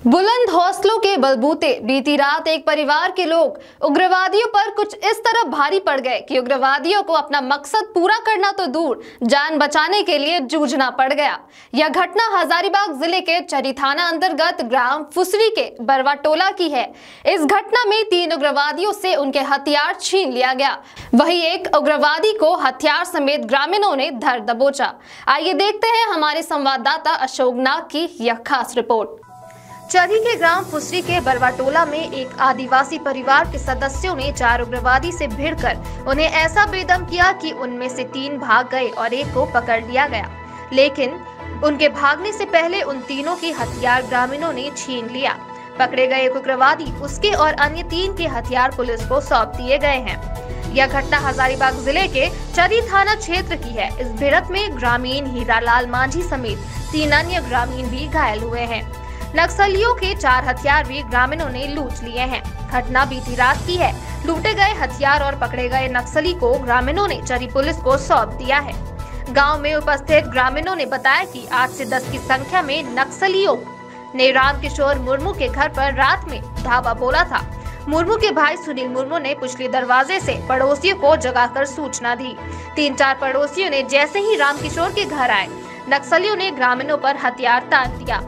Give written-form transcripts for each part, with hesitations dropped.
बुलंद हौसलों के बलबूते बीती रात एक परिवार के लोग उग्रवादियों पर कुछ इस तरह भारी पड़ गए कि उग्रवादियों को अपना मकसद पूरा करना तो दूर, जान बचाने के लिए जूझना पड़ गया। यह घटना हजारीबाग जिले के चरी थाना अंतर्गत ग्राम फुसरी के बरवाटोला की है। इस घटना में 3 उग्रवादियों से उनके हथियार छीन लिया गया। वहीं एक उग्रवादी को हथियार समेत ग्रामीणों ने धर दबोचा। आइए देखते हैं हमारे संवाददाता अशोक नाग की यह खास रिपोर्ट। चरी के ग्राम फुसरी के बरवाटोला में एक आदिवासी परिवार के सदस्यों ने 4 उग्रवादी से भिड़कर उन्हें ऐसा बेदम किया कि उनमें से 3 भाग गए और एक को पकड़ लिया गया। लेकिन उनके भागने से पहले उन तीनों के हथियार ग्रामीणों ने छीन लिया। पकड़े गए एक उग्रवादी, उसके और अन्य 3 के हथियार पुलिस को सौंप दिए गए हैं। यह घटना हजारीबाग जिले के चरी थाना क्षेत्र की है। इस भिड़ंत में ग्रामीण हीरालाल मांझी समेत 3 अन्य ग्रामीण भी घायल हुए हैं। नक्सलियों के 4 हथियार भी ग्रामीणों ने लूट लिए हैं। घटना बीती रात की है। लूटे गए हथियार और पकड़े गए नक्सली को ग्रामीणों ने चरी पुलिस को सौंप दिया है। गांव में उपस्थित ग्रामीणों ने बताया कि 8 से 10 की संख्या में नक्सलियों ने रामकिशोर मुर्मू के घर पर रात में धावा बोला था। मुर्मू के भाई सुनील मुर्मू ने पिछले दरवाजे से पड़ोसियों को जगाकर सूचना दी। 3-4 पड़ोसियों ने जैसे ही रामकिशोर के घर आए, नक्सलियों ने ग्रामीणों पर हथियार तान दिया।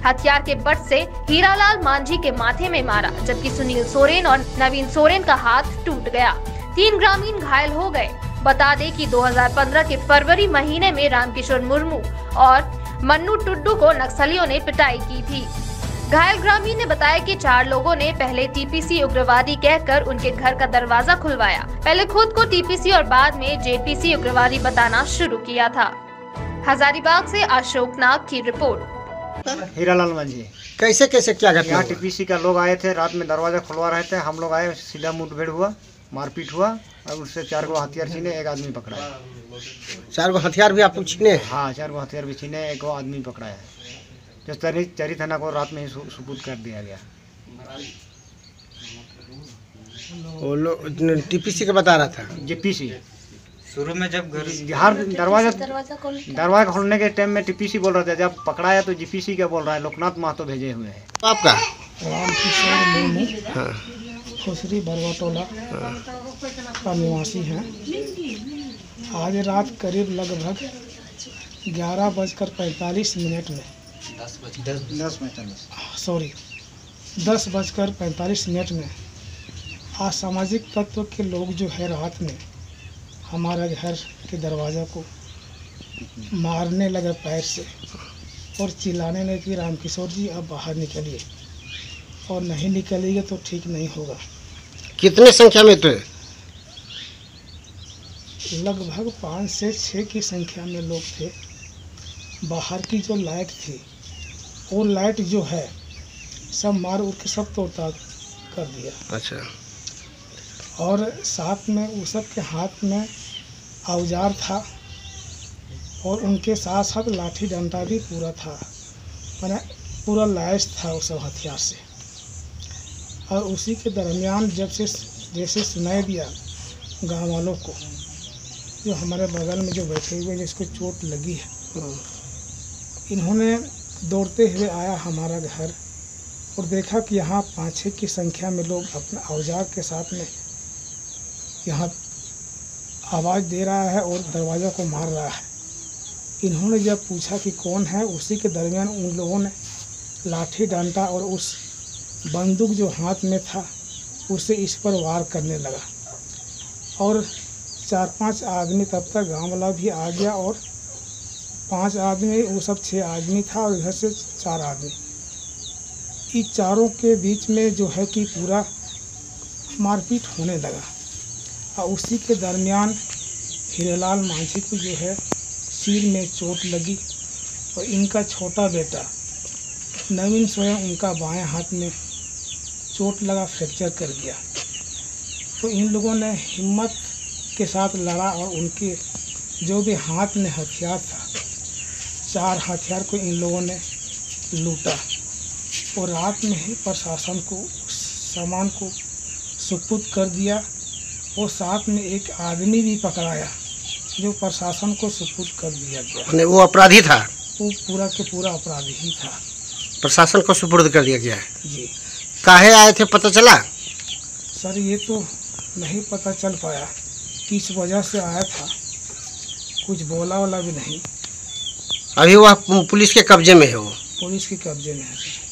हथियार के बट से हीरालाल मांझी के माथे में मारा, जबकि सुनील सोरेन और नवीन सोरेन का हाथ टूट गया। 3 ग्रामीण घायल हो गए। बता दें कि 2015 के फरवरी महीने में रामकिशोर मुर्मू और मन्नू टुड्डू को नक्सलियों ने पिटाई की थी। घायल ग्रामीण ने बताया कि 4 लोगों ने पहले टीपीसी उग्रवादी कहकर उनके घर का दरवाजा खुलवाया। पहले खुद को टीपीसी और बाद में जेपीसी उग्रवादी बताना शुरू किया था। हजारीबाग से अशोक नाग की रिपोर्ट। हीरालाल मांझी। कैसे क्या घटना? यहाँ टीपीसी का लोग आए थे, रात में दरवाजा खुलवा रहे थे। हम लोग आए, सीधा मुठभेड़ हुआ, मारपीट हुआ और उससे 4 गो हथियार छीने, 1 आदमी पकड़ा है। 4 गो हथियार भी आप छीने? हाँ, 4 गो हथियार भी छीने, 1 गो आदमी पकड़ा है, जो चरी थाना को रात में ही सुपुर्द कर दिया गया। वो लोग टीपीसी का बता रहा था। जेपीसी शुरू में जब दरवाजा खोलने के टाइम में टीपीसी बोल रहा था, जब पकड़ाया तो जीपीसी क्या बोल रहा है, लोकनाथ महतो भेजे हुए हैं। आपका रामकिशोर मुर्मू फुसरी बरवाटोला का निवासी हैं। आज रात करीब लगभग 11:45 में 10:45 में असामाजिक तत्व के लोग जो है रात में हमारा घर के दरवाज़ा को मारने लगे पैर से और चिल्लाने लगे कि रामकिशोर जी अब बाहर निकलिए, और नहीं निकलिएगा तो ठीक नहीं होगा। कितने संख्या में थे? लगभग 5 से 6 की संख्या में लोग थे। बाहर की जो लाइट थी, वो लाइट जो है सब मार उड़ के सब तोड़ताड़ कर दिया। अच्छा। और साथ में उस सब के हाथ में औजार था और उनके साथ साथ लाठी डंडा भी पूरा था, मैंने पूरा लैस था उस सब हथियार से। और उसी के दरमियान जैसे सुनाई दिया गांव वालों को, जो हमारे बगल में जो बैठे हुए जिसको चोट लगी है, इन्होंने दौड़ते हुए आया हमारा घर और देखा कि यहाँ 5-6 की संख्या में लोग अपने औजार के साथ में यहाँ आवाज़ दे रहा है और दरवाज़ा को मार रहा है। इन्होंने जब पूछा कि कौन है, उसी के दरमियान उन लोगों ने लाठी डंडा और उस बंदूक जो हाथ में था उससे इस पर वार करने लगा। और 4-5 आदमी, तब तक गांव वाला भी आ गया, और 5 आदमी, वो सब 6 आदमी था और इधर से 4 आदमी। इन चारों के बीच में जो है कि पूरा मारपीट होने लगा। और उसी के दरमियान हीरालाल मांझी को जो है सिर में चोट लगी और इनका छोटा बेटा नवीन सोरेन, उनका बाएं हाथ में चोट लगा, फ्रैक्चर कर गया। तो इन लोगों ने हिम्मत के साथ लड़ा और उनके जो भी हाथ में हथियार था, 4 हथियार को इन लोगों ने लूटा और रात में ही प्रशासन को सामान को सुपुर्द कर दिया। और साथ में एक आदमी भी पकड़ाया जो प्रशासन को सुपुर्द कर दिया गया। वो अपराधी था? वो पूरा के पूरा अपराधी ही था। प्रशासन को सुपुर्द कर दिया गया है। जी काहे आए थे पता चला? सर ये तो नहीं पता चल पाया किस वजह से आया था, कुछ बोला वाला भी नहीं। अभी वह पुलिस के कब्जे में है वो। पुलिस के कब्जे में है सर।